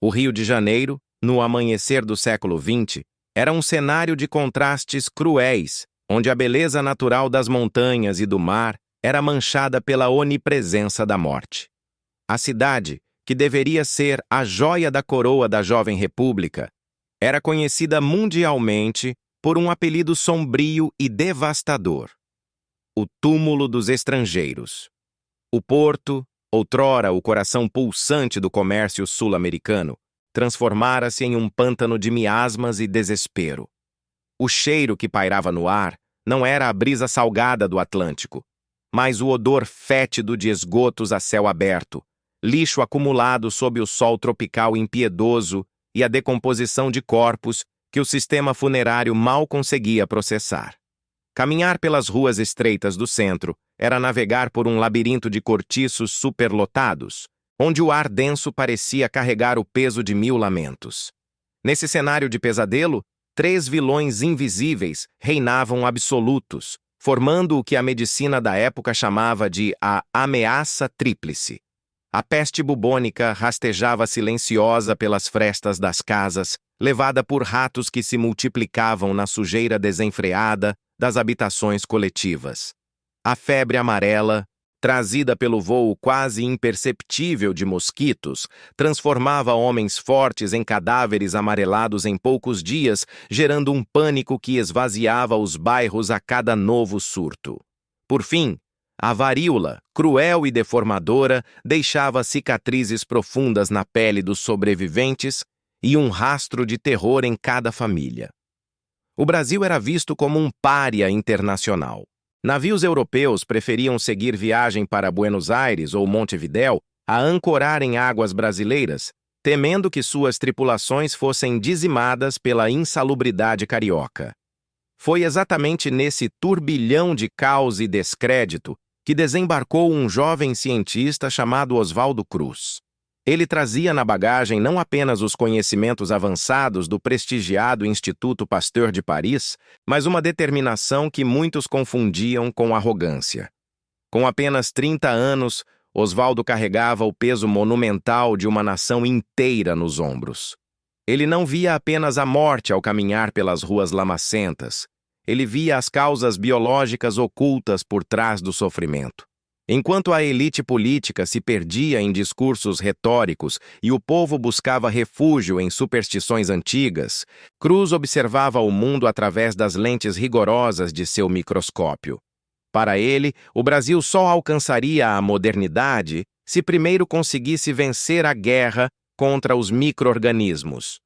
O Rio de Janeiro, no amanhecer do século XX, era um cenário de contrastes cruéis, onde a beleza natural das montanhas e do mar era manchada pela onipresença da morte. A cidade, que deveria ser a joia da coroa da jovem república, era conhecida mundialmente por um apelido sombrio e devastador: o túmulo dos estrangeiros. O porto, outrora o coração pulsante do comércio sul-americano, transformara-se em um pântano de miasmas e desespero. O cheiro que pairava no ar não era a brisa salgada do Atlântico, mas o odor fétido de esgotos a céu aberto, lixo acumulado sob o sol tropical impiedoso e a decomposição de corpos que o sistema funerário mal conseguia processar. Caminhar pelas ruas estreitas do centro era navegar por um labirinto de cortiços superlotados, onde o ar denso parecia carregar o peso de 1000 lamentos. Nesse cenário de pesadelo, 3 vilões invisíveis reinavam absolutos, formando o que a medicina da época chamava de a ameaça tríplice. A peste bubônica rastejava silenciosa pelas frestas das casas, levada por ratos que se multiplicavam na sujeira desenfreada das habitações coletivas. A febre amarela, trazida pelo voo quase imperceptível de mosquitos, transformava homens fortes em cadáveres amarelados em poucos dias, gerando um pânico que esvaziava os bairros a cada novo surto. Por fim, a varíola, cruel e deformadora, deixava cicatrizes profundas na pele dos sobreviventes e um rastro de terror em cada família. O Brasil era visto como um pária internacional. Navios europeus preferiam seguir viagem para Buenos Aires ou Montevidéu a ancorar em águas brasileiras, temendo que suas tripulações fossem dizimadas pela insalubridade carioca. Foi exatamente nesse turbilhão de caos e descrédito que desembarcou um jovem cientista chamado Oswaldo Cruz. Ele trazia na bagagem não apenas os conhecimentos avançados do prestigiado Instituto Pasteur de Paris, mas uma determinação que muitos confundiam com arrogância. Com apenas 30 anos, Oswaldo carregava o peso monumental de uma nação inteira nos ombros. Ele não via apenas a morte ao caminhar pelas ruas lamacentas. Ele via as causas biológicas ocultas por trás do sofrimento. Enquanto a elite política se perdia em discursos retóricos e o povo buscava refúgio em superstições antigas, Cruz observava o mundo através das lentes rigorosas de seu microscópio. Para ele, o Brasil só alcançaria a modernidade se primeiro conseguisse vencer a guerra contra os micro-organismos.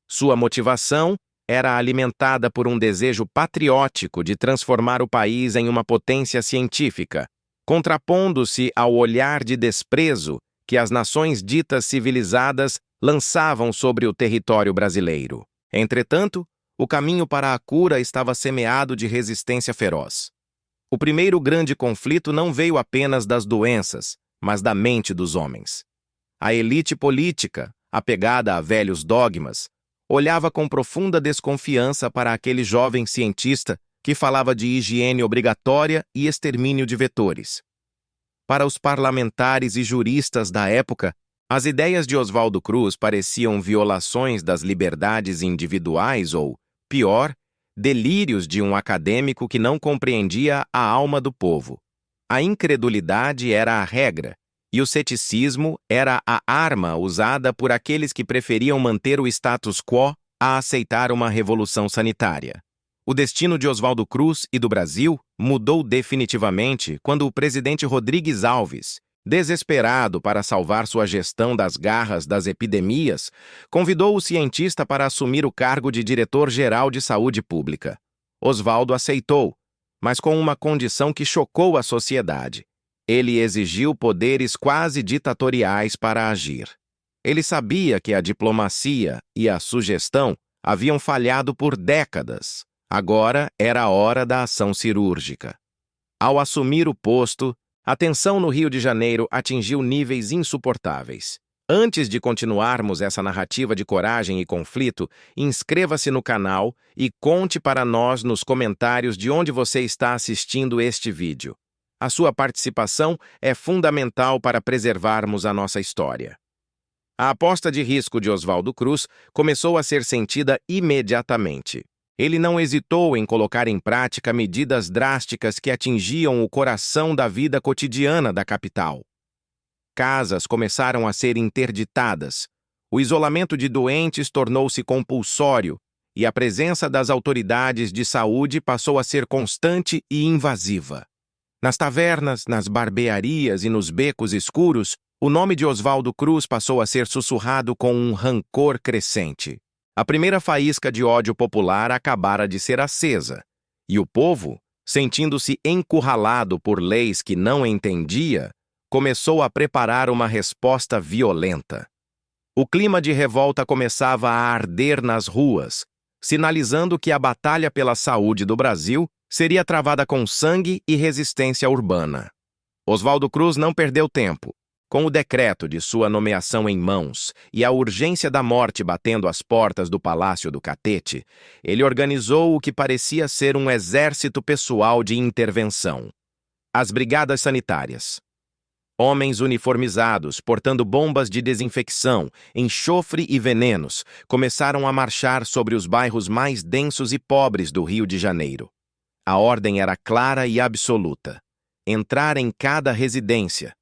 Sua motivação era alimentada por um desejo patriótico de transformar o país em uma potência científica, contrapondo-se ao olhar de desprezo que as nações ditas civilizadas lançavam sobre o território brasileiro. Entretanto, o caminho para a cura estava semeado de resistência feroz. O primeiro grande conflito não veio apenas das doenças, mas da mente dos homens. A elite política, apegada a velhos dogmas, olhava com profunda desconfiança para aquele jovem cientista que falava de higiene obrigatória e extermínio de vetores. Para os parlamentares e juristas da época, as ideias de Oswaldo Cruz pareciam violações das liberdades individuais ou, pior, delírios de um acadêmico que não compreendia a alma do povo. A incredulidade era a regra, e o ceticismo era a arma usada por aqueles que preferiam manter o status quo a aceitar uma revolução sanitária. O destino de Oswaldo Cruz e do Brasil mudou definitivamente quando o presidente Rodrigues Alves, desesperado para salvar sua gestão das garras das epidemias, convidou o cientista para assumir o cargo de diretor-geral de saúde pública. Oswaldo aceitou, mas com uma condição que chocou a sociedade. Ele exigiu poderes quase ditatoriais para agir. Ele sabia que a diplomacia e a sugestão haviam falhado por décadas. Agora era a hora da ação cirúrgica. Ao assumir o posto, a tensão no Rio de Janeiro atingiu níveis insuportáveis. Antes de continuarmos essa narrativa de coragem e conflito, inscreva-se no canal e conte para nós nos comentários de onde você está assistindo este vídeo. A sua participação é fundamental para preservarmos a nossa história. A aposta de risco de Oswaldo Cruz começou a ser sentida imediatamente. Ele não hesitou em colocar em prática medidas drásticas que atingiam o coração da vida cotidiana da capital. Casas começaram a ser interditadas, o isolamento de doentes tornou-se compulsório e a presença das autoridades de saúde passou a ser constante e invasiva. Nas tavernas, nas barbearias e nos becos escuros, o nome de Oswaldo Cruz passou a ser sussurrado com um rancor crescente. A primeira faísca de ódio popular acabara de ser acesa, e o povo, sentindo-se encurralado por leis que não entendia, começou a preparar uma resposta violenta. O clima de revolta começava a arder nas ruas, sinalizando que a batalha pela saúde do Brasil seria travada com sangue e resistência urbana. Oswaldo Cruz não perdeu tempo. Com o decreto de sua nomeação em mãos e a urgência da morte batendo às portas do Palácio do Catete, ele organizou o que parecia ser um exército pessoal de intervenção. As brigadas sanitárias. Homens uniformizados, portando bombas de desinfecção, enxofre e venenos, começaram a marchar sobre os bairros mais densos e pobres do Rio de Janeiro. A ordem era clara e absoluta: entrar em cada residência,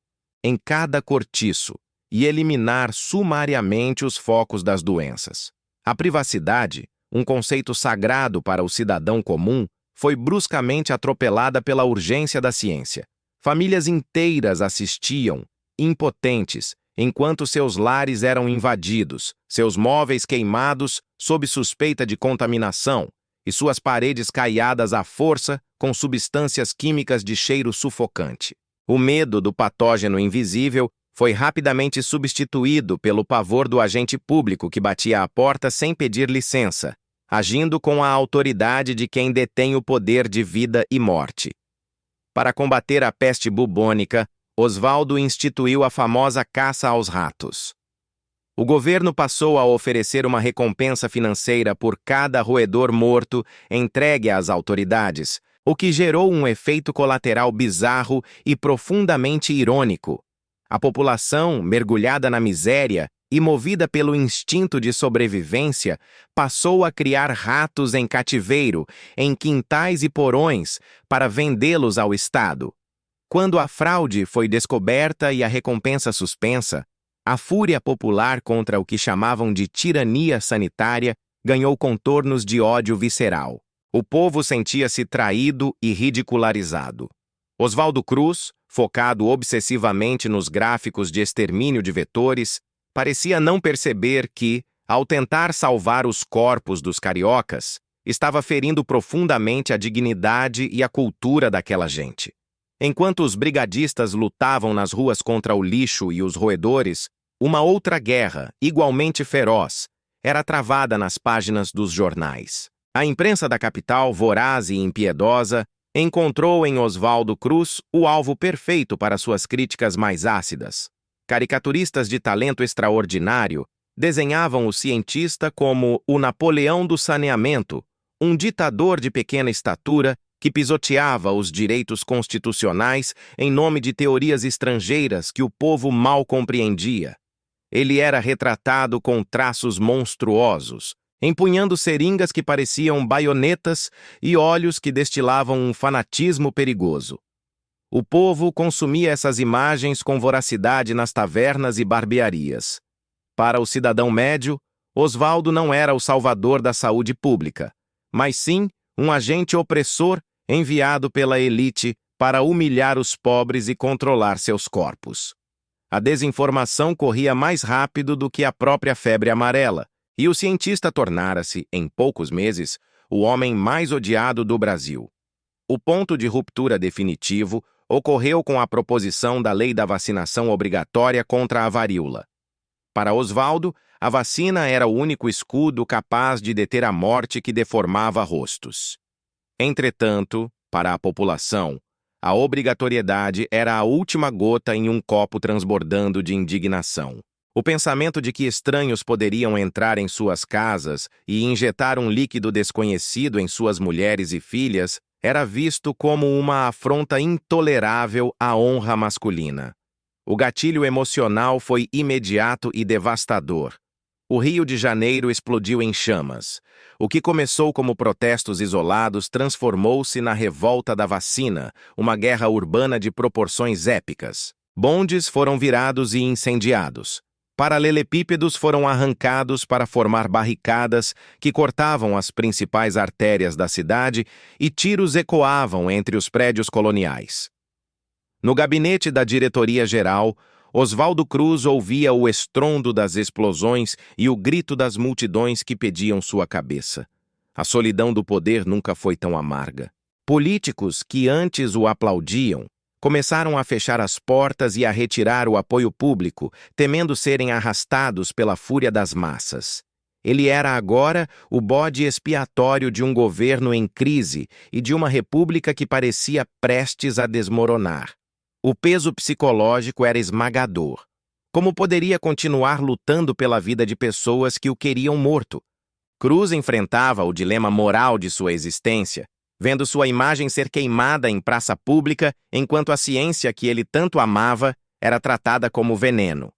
em cada cortiço, e eliminar sumariamente os focos das doenças. A privacidade, um conceito sagrado para o cidadão comum, foi bruscamente atropelada pela urgência da ciência. Famílias inteiras assistiam, impotentes, enquanto seus lares eram invadidos, seus móveis queimados sob suspeita de contaminação e suas paredes caiadas à força com substâncias químicas de cheiro sufocante. O medo do patógeno invisível foi rapidamente substituído pelo pavor do agente público que batia à porta sem pedir licença, agindo com a autoridade de quem detém o poder de vida e morte. Para combater a peste bubônica, Oswaldo instituiu a famosa caça aos ratos. O governo passou a oferecer uma recompensa financeira por cada roedor morto entregue às autoridades, o que gerou um efeito colateral bizarro e profundamente irônico. A população, mergulhada na miséria e movida pelo instinto de sobrevivência, passou a criar ratos em cativeiro, em quintais e porões, para vendê-los ao Estado. Quando a fraude foi descoberta e a recompensa suspensa, a fúria popular contra o que chamavam de tirania sanitária ganhou contornos de ódio visceral. O povo sentia-se traído e ridicularizado. Oswaldo Cruz, focado obsessivamente nos gráficos de extermínio de vetores, parecia não perceber que, ao tentar salvar os corpos dos cariocas, estava ferindo profundamente a dignidade e a cultura daquela gente. Enquanto os brigadistas lutavam nas ruas contra o lixo e os roedores, uma outra guerra, igualmente feroz, era travada nas páginas dos jornais. A imprensa da capital, voraz e impiedosa, encontrou em Oswaldo Cruz o alvo perfeito para suas críticas mais ácidas. Caricaturistas de talento extraordinário desenhavam o cientista como o Napoleão do saneamento, um ditador de pequena estatura que pisoteava os direitos constitucionais em nome de teorias estrangeiras que o povo mal compreendia. Ele era retratado com traços monstruosos, empunhando seringas que pareciam baionetas e olhos que destilavam um fanatismo perigoso. O povo consumia essas imagens com voracidade nas tavernas e barbearias. Para o cidadão médio, Oswaldo não era o salvador da saúde pública, mas sim um agente opressor enviado pela elite para humilhar os pobres e controlar seus corpos. A desinformação corria mais rápido do que a própria febre amarela, e o cientista tornara-se, em poucos meses, o homem mais odiado do Brasil. O ponto de ruptura definitivo ocorreu com a proposição da lei da vacinação obrigatória contra a varíola. Para Oswaldo, a vacina era o único escudo capaz de deter a morte que deformava rostos. Entretanto, para a população, a obrigatoriedade era a última gota em um copo transbordando de indignação. O pensamento de que estranhos poderiam entrar em suas casas e injetar um líquido desconhecido em suas mulheres e filhas era visto como uma afronta intolerável à honra masculina. O gatilho emocional foi imediato e devastador. O Rio de Janeiro explodiu em chamas. O que começou como protestos isolados transformou-se na revolta da vacina, uma guerra urbana de proporções épicas. Bondes foram virados e incendiados. Paralelepípedos foram arrancados para formar barricadas que cortavam as principais artérias da cidade e tiros ecoavam entre os prédios coloniais. No gabinete da diretoria-geral, Oswaldo Cruz ouvia o estrondo das explosões e o grito das multidões que pediam sua cabeça. A solidão do poder nunca foi tão amarga. Políticos que antes o aplaudiam começaram a fechar as portas e a retirar o apoio público, temendo serem arrastados pela fúria das massas. Ele era agora o bode expiatório de um governo em crise e de uma república que parecia prestes a desmoronar. O peso psicológico era esmagador. Como poderia continuar lutando pela vida de pessoas que o queriam morto? Cruz enfrentava o dilema moral de sua existência, vendo sua imagem ser queimada em praça pública enquanto a ciência que ele tanto amava era tratada como veneno.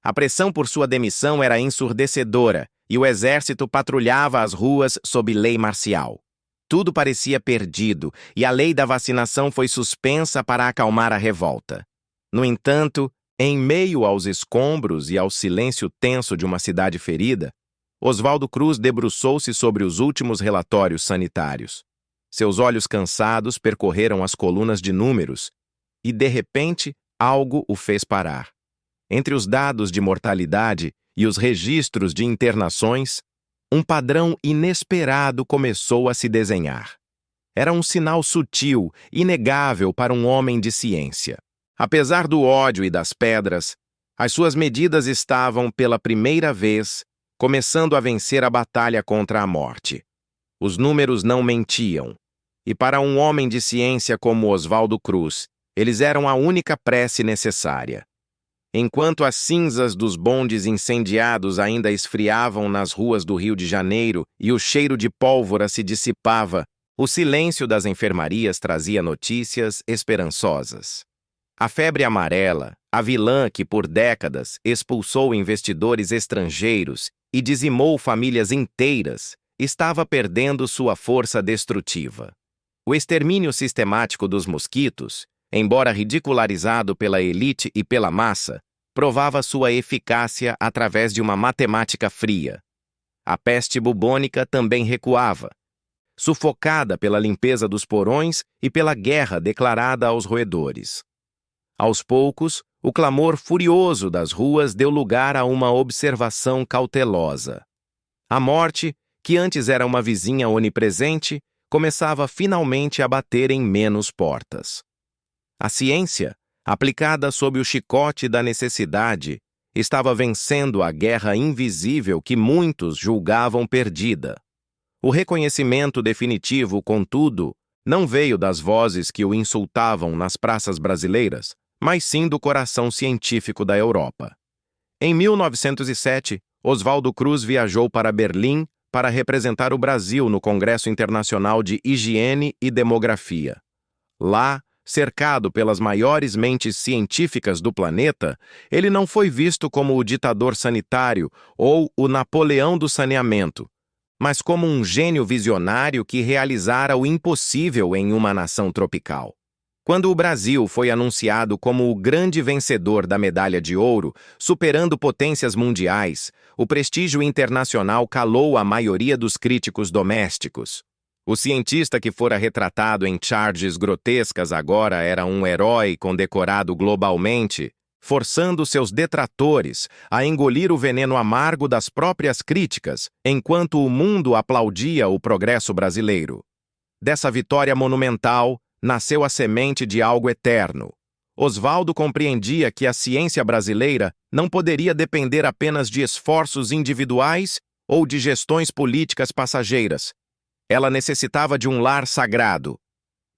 A pressão por sua demissão era ensurdecedora e o exército patrulhava as ruas sob lei marcial. Tudo parecia perdido e a lei da vacinação foi suspensa para acalmar a revolta. No entanto, em meio aos escombros e ao silêncio tenso de uma cidade ferida, Oswaldo Cruz debruçou-se sobre os últimos relatórios sanitários. Seus olhos cansados percorreram as colunas de números e, de repente, algo o fez parar. Entre os dados de mortalidade e os registros de internações, um padrão inesperado começou a se desenhar. Era um sinal sutil, inegável para um homem de ciência. Apesar do ódio e das pedras, as suas medidas estavam, pela primeira vez, começando a vencer a batalha contra a morte. Os números não mentiam. E para um homem de ciência como Oswaldo Cruz, eles eram a única prece necessária. Enquanto as cinzas dos bondes incendiados ainda esfriavam nas ruas do Rio de Janeiro e o cheiro de pólvora se dissipava, o silêncio das enfermarias trazia notícias esperançosas. A febre amarela, a vilã que por décadas expulsou investidores estrangeiros e dizimou famílias inteiras, estava perdendo sua força destrutiva. O extermínio sistemático dos mosquitos, embora ridicularizado pela elite e pela massa, provava sua eficácia através de uma matemática fria. A peste bubônica também recuava, sufocada pela limpeza dos porões e pela guerra declarada aos roedores. Aos poucos, o clamor furioso das ruas deu lugar a uma observação cautelosa. A morte, que antes era uma vizinha onipresente, começava finalmente a bater em menos portas. A ciência, aplicada sob o chicote da necessidade, estava vencendo a guerra invisível que muitos julgavam perdida. O reconhecimento definitivo, contudo, não veio das vozes que o insultavam nas praças brasileiras, mas sim do coração científico da Europa. Em 1907, Oswaldo Cruz viajou para Berlim para representar o Brasil no Congresso Internacional de Higiene e Demografia. Lá, cercado pelas maiores mentes científicas do planeta, ele não foi visto como o ditador sanitário ou o Napoleão do saneamento, mas como um gênio visionário que realizara o impossível em uma nação tropical. Quando o Brasil foi anunciado como o grande vencedor da medalha de ouro, superando potências mundiais, o prestígio internacional calou a maioria dos críticos domésticos. O cientista que fora retratado em charges grotescas agora era um herói condecorado globalmente, forçando seus detratores a engolir o veneno amargo das próprias críticas, enquanto o mundo aplaudia o progresso brasileiro. Dessa vitória monumental, nasceu a semente de algo eterno. Oswaldo compreendia que a ciência brasileira não poderia depender apenas de esforços individuais ou de gestões políticas passageiras. Ela necessitava de um lar sagrado.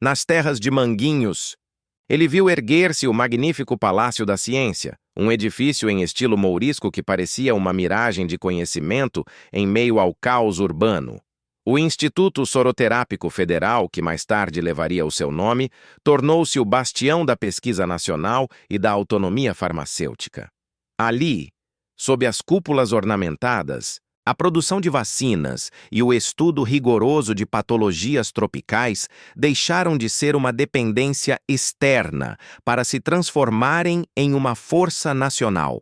Nas terras de Manguinhos, ele viu erguer-se o magnífico Palácio da Ciência, um edifício em estilo mourisco que parecia uma miragem de conhecimento em meio ao caos urbano. O Instituto Soroterápico Federal, que mais tarde levaria o seu nome, tornou-se o bastião da pesquisa nacional e da autonomia farmacêutica. Ali, sob as cúpulas ornamentadas, a produção de vacinas e o estudo rigoroso de patologias tropicais deixaram de ser uma dependência externa para se transformarem em uma força nacional.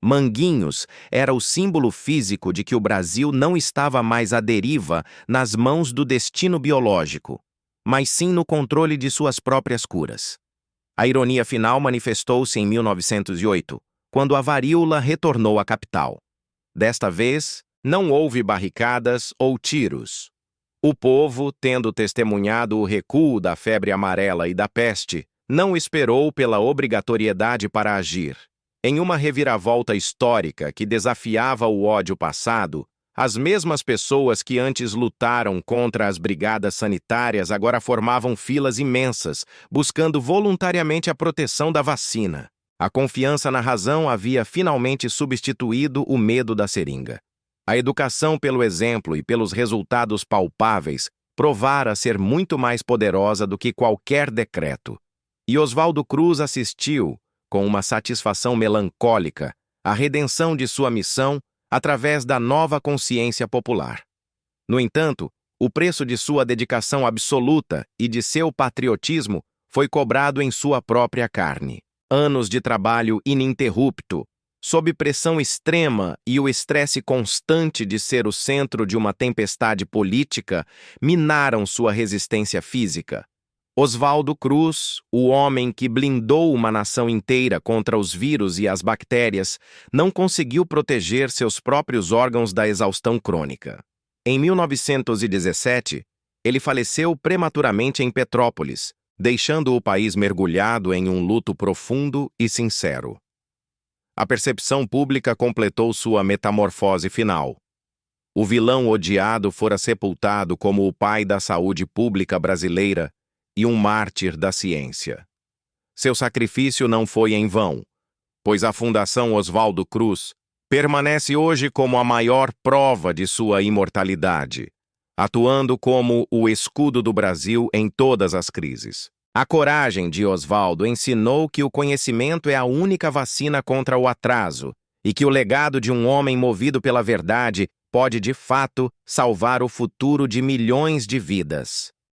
Manguinhos era o símbolo físico de que o Brasil não estava mais à deriva nas mãos do destino biológico, mas sim no controle de suas próprias curas. A ironia final manifestou-se em 1908, quando a varíola retornou à capital. Desta vez, não houve barricadas ou tiros. O povo, tendo testemunhado o recuo da febre amarela e da peste, não esperou pela obrigatoriedade para agir. Em uma reviravolta histórica que desafiava o ódio passado, as mesmas pessoas que antes lutaram contra as brigadas sanitárias agora formavam filas imensas, buscando voluntariamente a proteção da vacina. A confiança na razão havia finalmente substituído o medo da seringa. A educação pelo exemplo e pelos resultados palpáveis provara ser muito mais poderosa do que qualquer decreto. E Oswaldo Cruz assistiu, com uma satisfação melancólica, à redenção de sua missão através da nova consciência popular. No entanto, o preço de sua dedicação absoluta e de seu patriotismo foi cobrado em sua própria carne. Anos de trabalho ininterrupto, sob pressão extrema e o estresse constante de ser o centro de uma tempestade política, minaram sua resistência física. Oswaldo Cruz, o homem que blindou uma nação inteira contra os vírus e as bactérias, não conseguiu proteger seus próprios órgãos da exaustão crônica. Em 1917, ele faleceu prematuramente em Petrópolis, deixando o país mergulhado em um luto profundo e sincero. A percepção pública completou sua metamorfose final. O vilão odiado fora sepultado como o pai da saúde pública brasileira e um mártir da ciência. Seu sacrifício não foi em vão, pois a Fundação Oswaldo Cruz permanece hoje como a maior prova de sua imortalidade, atuando como o escudo do Brasil em todas as crises. A coragem de Oswaldo ensinou que o conhecimento é a única vacina contra o atraso e que o legado de um homem movido pela verdade pode, de fato, salvar o futuro de milhões de vidas.